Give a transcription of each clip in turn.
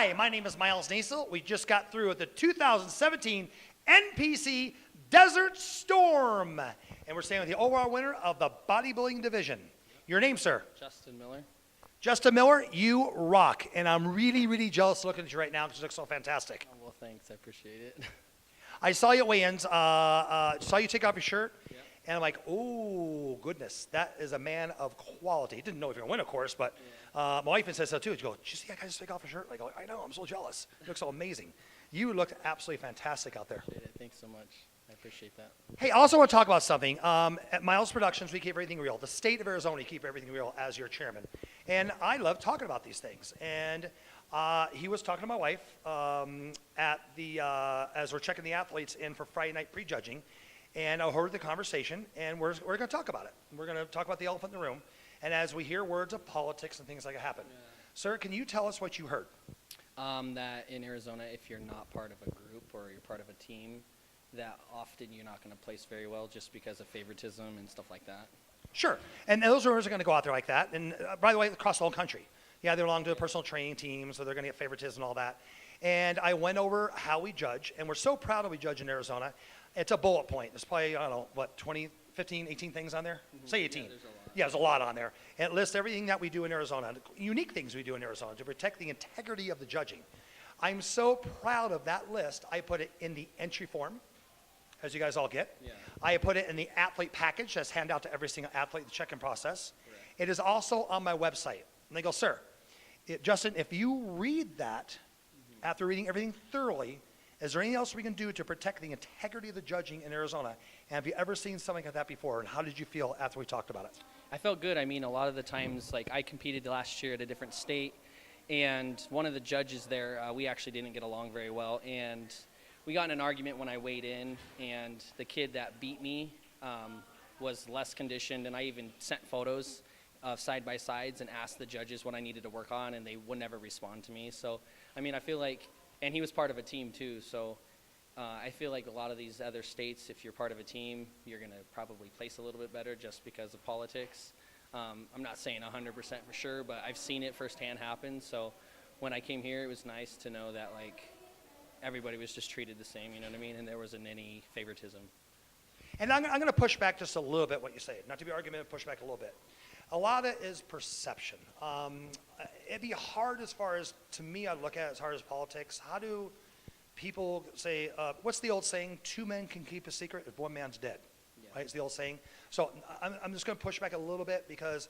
Hi, my name is Miles Nasel. We just got through with the 2017 NPC Desert Storm. And we're staying with the overall winner of the bodybuilding division. Your name, sir? Justin Miller. Justin Miller, you rock. And I'm really, really jealous looking at you right now because you look so fantastic. Oh, well, thanks. I appreciate it. I saw you at weigh-ins, saw you take off your shirt, Yep. and I'm like, oh, goodness, that is a man of quality. Didn't know if you're going to win, of course, but my wife even says so too. She goes, did you see that guy just take off his shirt? I go, I know, I'm so jealous. It looks so amazing. You look absolutely fantastic out there. Appreciate it. Thanks so much. I appreciate that. Hey, I also want to talk about something. At Miles Productions, we keep everything real. The state of Arizona, you keep everything real as your chairman. And I love talking about these things. And he was talking to my wife as we're checking the athletes in for Friday night prejudging. And I heard the conversation, and we're going to talk about it. We're going to talk about the elephant in the room. And as we hear words of politics and things like that happen. Yeah. Sir, can you tell us what you heard? That in Arizona, if you're not part of a group or you're part of a team, that often you're not going to place very well just because of favoritism and stuff like that. Sure. And those rumors are going to go out there like that. And by the way, across the whole country. Yeah, they belong to a personal training team, so they're going to get favoritism and all that. And I went over how we judge, and we're so proud that we judge in Arizona. It's a bullet point. There's probably, I don't know, what, 20, 15, 18 things on there? Mm-hmm. Say 18. Yeah, there's a lot. Yeah, there's a lot on there. And it lists everything that we do in Arizona, unique things we do in Arizona to protect the integrity of the judging. I'm so proud of that list. I put it in the entry form, as you guys all get. Yeah. I put it in the athlete package that's handed out to every single athlete, the check-in process. Right. It is also on my website. And they go, sir, Justin, if you read that after reading everything thoroughly, is there anything else we can do to protect the integrity of the judging in Arizona? And have you ever seen something like that before? And how did you feel after we talked about it? I felt good. I mean, a lot of the times, like I competed last year at a different state, and one of the judges there, we actually didn't get along very well. And we got in an argument when I weighed in, and the kid that beat me was less conditioned, and I even sent photos of side-by-sides and asked the judges what I needed to work on, and they would never respond to me. So, I mean, I feel like, and he was part of a team too, so I feel like a lot of these other states, if you're part of a team, you're going to probably place a little bit better just because of politics. I'm not saying 100% for sure, but I've seen it firsthand happen. So when I came here, it was nice to know that, like, everybody was just treated the same, you know what I mean? And there wasn't any favoritism. And I'm going to push back just a little bit what you say. Not to be argumentative, push back a little bit. A lot of it is perception. It'd be hard as far as, to me, I look at it as hard as politics. How do people say, what's the old saying? 2 men can keep a secret if 1 man's dead. Yeah. Right? It's the old saying. So I'm just going to push back a little bit because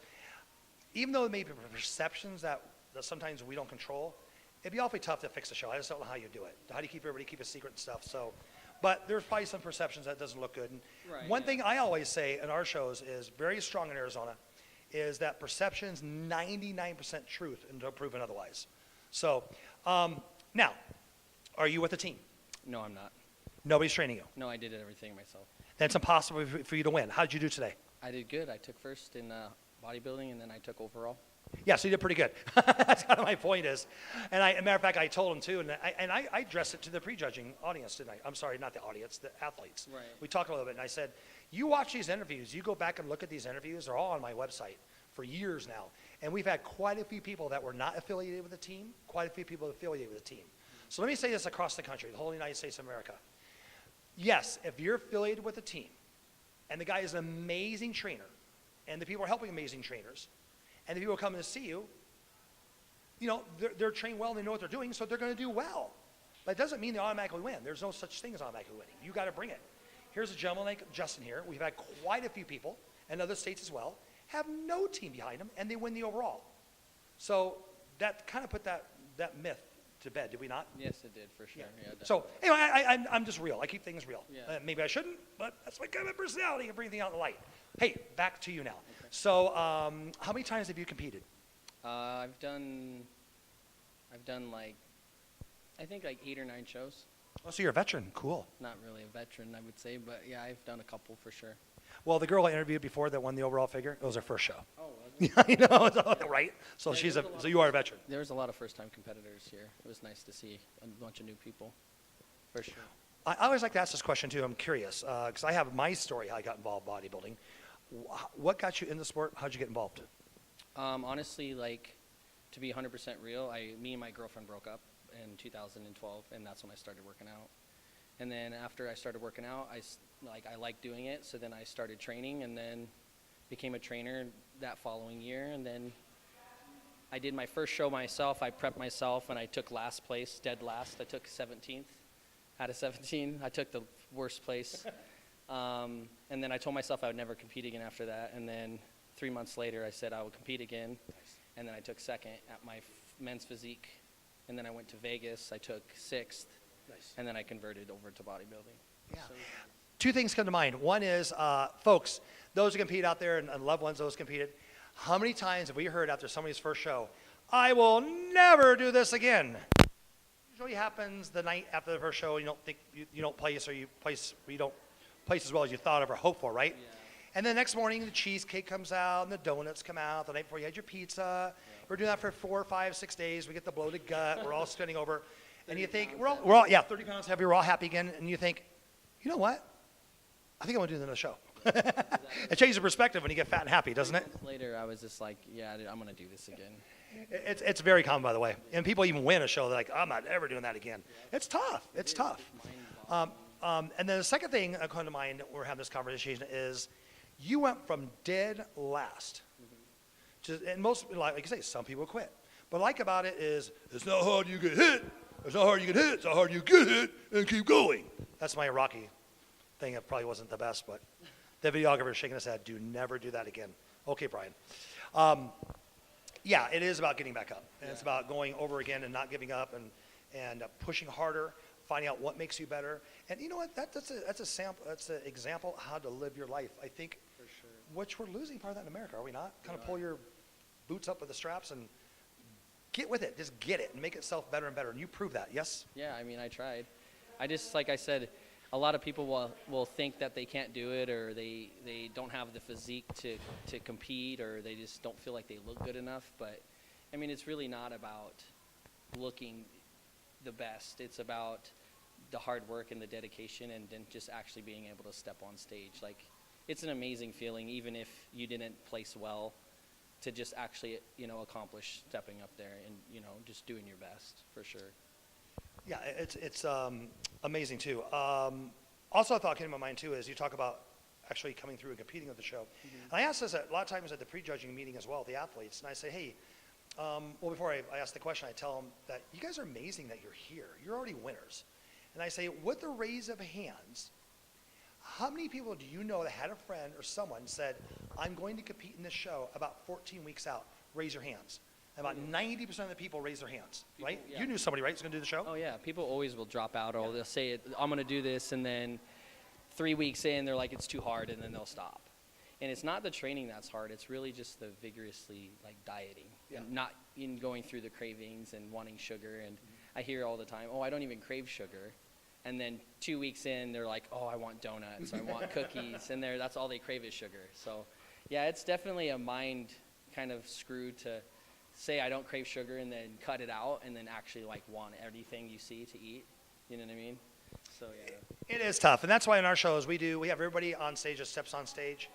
even though there may be perceptions that sometimes we don't control, it'd be awfully tough to fix the show. I just don't know how you do it. How do you keep everybody keep a secret and stuff? So, but there's probably some perceptions that doesn't look good. And Right, one thing I always say in our shows is very strong in Arizona is that perception's 99% truth until proven otherwise. So now, are you with the team? No, I'm not. Nobody's training you. No, I did everything myself. Then it's impossible for you to win. How did you do today? I did good. I took first in bodybuilding, and then I took overall. Yeah, so you did pretty good. That's kind of my point is. And as a matter of fact, I told him too, and I addressed it to the prejudging audience tonight. I'm sorry, not the audience, the athletes. Right. We talked a little bit, and I said, you watch these interviews, you go back and look at these interviews, they're all on my website for years now. And we've had quite a few people that were not affiliated with the team, quite a few people affiliated with the team. So let me say this across the country, the whole United States of America. Yes, if you're affiliated with a team, and the guy is an amazing trainer, and the people are helping amazing trainers, and the people coming to see you, you know, they're trained well and they know what they're doing, so they're going to do well. But it doesn't mean they automatically win. There's no such thing as automatically winning. You got to bring it. Here's a gentleman like Justin here. We've had quite a few people, and other states as well, have no team behind them, and they win the overall. So that kind of put that myth to bed, did we not? Yes, it did, for sure. Yeah. Yeah, So anyway, I'm just real. I keep things real. Yeah. Maybe I shouldn't, but that's my kind of personality and bring things out in the light. Hey, back to you now. Okay. So how many times have you competed? I've done like, I think like 8 or 9 shows. Oh, so you're a veteran. Cool. Not really a veteran, I would say, but yeah, I've done a couple for sure. Well, the girl I interviewed before that won the overall figure, it was her first show. Oh, was it? You know, right? So Yeah, so you are a veteran. There was a lot of first-time competitors here. It was nice to see a bunch of new people, for sure. I always like to ask this question too. I'm curious because I have my story how I got involved in bodybuilding. What got you in the sport? How'd you get involved? Honestly, like to be 100% real, me and my girlfriend broke up in 2012, and that's when I started working out. And then after I started working out, I liked doing it, so then I started training, and then became a trainer that following year. And then I did my first show myself. I prepped myself, and I took last place, dead last. I took 17th out of 17. I took the worst place. And then I told myself I would never compete again after that. And then 3 months later, I said I would compete again. And then I took second at my men's physique. And then I went to Vegas. I took 6th. Nice. And then I converted over to bodybuilding. Yeah. So, Two things come to mind. One is, folks, those who compete out there and loved ones, those competed, how many times have we heard after somebody's first show, I will never do this again? Usually happens the night after the first show. You don't think you don't place, or you don't place as well as you thought of or hoped for, right? yeah. And then the next morning, the cheesecake comes out and the donuts come out. The night before you had your pizza. We're doing that for 4, 5, 6 days. We get the bloated gut. We're all spinning over. And you think, we're all 30 pounds heavy. We're all happy again. And you think, you know what? I think I want to do another show. It changes the perspective when you get fat and happy, doesn't it? Later, I was just like, yeah, I'm going to do this again. It's very common, by the way. And people even win a show. They're like, I'm not ever doing that again. It's tough. It's tough. And then the second thing that comes to mind when we're having this conversation is you went from dead last. And most, like you say, some people quit. But like about it is, it's not hard you get hit. It's not hard you get hit. It's not hard you get hit and keep going. That's my Rocky thing. It probably wasn't the best, but the videographer is shaking his head. Never do that again. Okay, Brian. Yeah, it is about getting back up. And it's about going over again and not giving up and pushing harder, finding out what makes you better. And you know what? That's an example of how to live your life. I think, For sure. which we're losing part of that in America, are we not? Kind of pull your boots up with the straps and get with it. Just get it and make itself better and better. And you prove that, yes? Yeah, I mean, I tried. I just, like I said, a lot of people will think that they can't do it, or they don't have the physique to compete, or they just don't feel like they look good enough. But, I mean, it's really not about looking the best. It's about the hard work and the dedication, and then just actually being able to step on stage. Like, it's an amazing feeling, even if you didn't place well, to just actually, accomplish stepping up there and, just doing your best, for sure. Yeah, it's amazing too. Also, a thought came to my mind too is you talk about actually coming through and competing with the show. And I ask this a lot of times at the prejudging meeting as well, the athletes, and I say, hey, before I ask the question, I tell them that you guys are amazing that you're here. You're already winners. And I say, with the raise of hands, how many people do you know that had a friend or someone said, I'm going to compete in this show about 14 weeks out? Raise your hands. And about 90% of the people raise their hands, right? Yeah. You knew somebody, right, who's going to do the show? Oh, yeah. People always will drop out, or they'll say, I'm going to do this, and then 3 weeks in, they're like, it's too hard, and then they'll stop. And it's not the training that's hard. It's really just the vigorously, dieting and not in going through the cravings and wanting sugar. And I hear all the time, I don't even crave sugar. And then 2 weeks in, they're like, I want donuts, I want cookies, and that's all they crave is sugar. So, yeah, it's definitely a mind kind of screw to say I don't crave sugar and then cut it out and then actually want everything you see to eat. You know what I mean? So, yeah. It is tough, and that's why in our shows we have everybody on stage that steps on stage.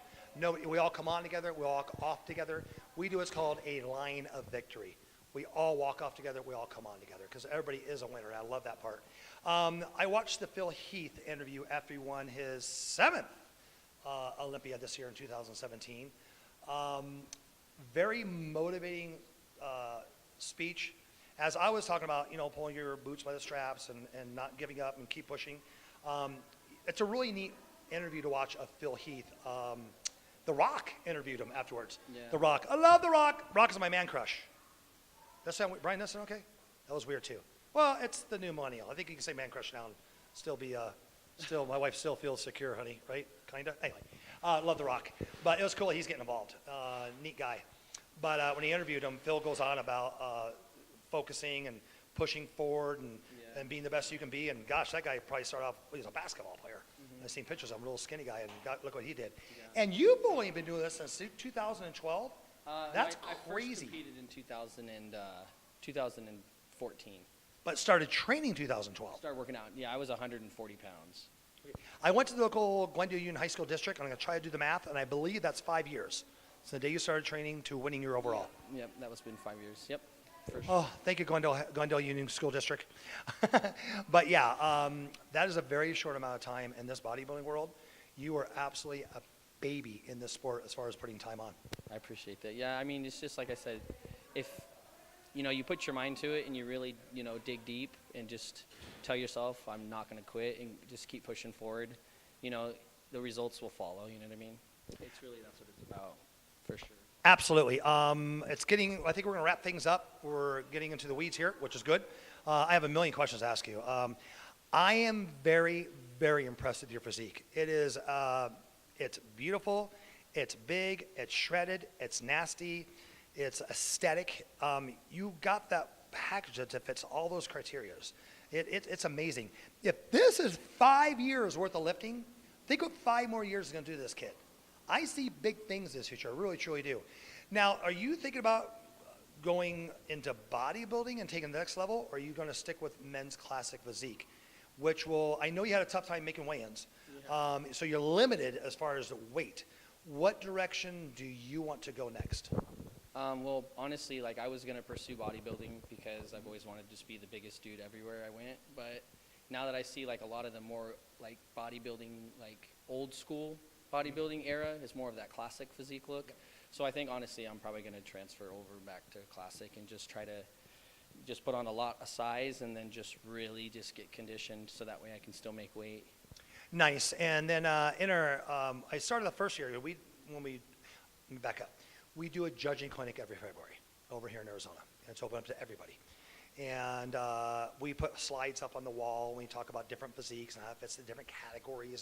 We all come on together, we all walk off together. We do what's called a line of victory. We all walk off together, we all come on together, because everybody is a winner. I love that part. I watched the Phil Heath interview after he won his 7th Olympia this year in 2017. Very motivating speech. As I was talking about, pulling your boots by the straps and not giving up and keep pushing. It's a really neat interview to watch of Phil Heath. The Rock interviewed him afterwards. Yeah. The Rock. I love The Rock. Rock is my man crush. Brian, that's okay? That was weird too. Well, it's the new millennial. I think you can say man crush now and still be, my wife still feels secure, honey, right? Kinda. Anyway, love The Rock. But it was cool that he's getting involved. Neat guy. But when he interviewed him, Phil goes on about focusing and pushing forward and being the best you can be. And gosh, that guy probably started off, he was a basketball player. I've seen pictures of him, a little skinny guy, and look what he did. Yeah. And you've only been doing this since 2012? That's crazy. I first competed in 2014. But started training 2012. Started working out. Yeah, I was 140 pounds. I went to the local Glendale Union High School district. I'm going to try to do the math, and I believe that's 5 years. So the day you started training to winning your overall. Yep, that was been 5 years. Yep. For sure. Oh, thank you, Glendale Union School District. But yeah, that is a very short amount of time in this bodybuilding world. You are absolutely a baby in this sport as far as putting time on. I appreciate that. Yeah, I mean, it's just like I said, if you put your mind to it and you really dig deep and just tell yourself, I'm not going to quit, and just keep pushing forward, the results will follow. You know what I mean? That's what it's about, for sure. Absolutely. I think we're going to wrap things up. We're getting into the weeds here, which is good. I have a million questions to ask you. I am very, very impressed with your physique. It's beautiful, it's big, it's shredded, it's nasty, it's aesthetic. You got that package that fits all those criterias. It's amazing. If this is 5 years worth of lifting, think what 5 more years is going to do to this kid. I see big things in this future. I really, truly do. Now, are you thinking about going into bodybuilding and taking the next level, or are you going to stick with men's classic physique, which I know you had a tough time making weigh-ins, so you're limited as far as the weight. What direction do you want to go next? Well, honestly, I was going to pursue bodybuilding because I've always wanted to just be the biggest dude everywhere I went. But now that I see a lot of the more bodybuilding, old school bodybuilding era is more of that classic physique look. So I think honestly I'm probably going to transfer over back to classic and just try to put on a lot of size and then just really just get conditioned so that way I can still make weight. Nice. And then I started the first year, let me back up. We do a judging clinic every February over here in Arizona. And it's open up to everybody. And we put slides up on the wall when we talk about different physiques and how it fits the different categories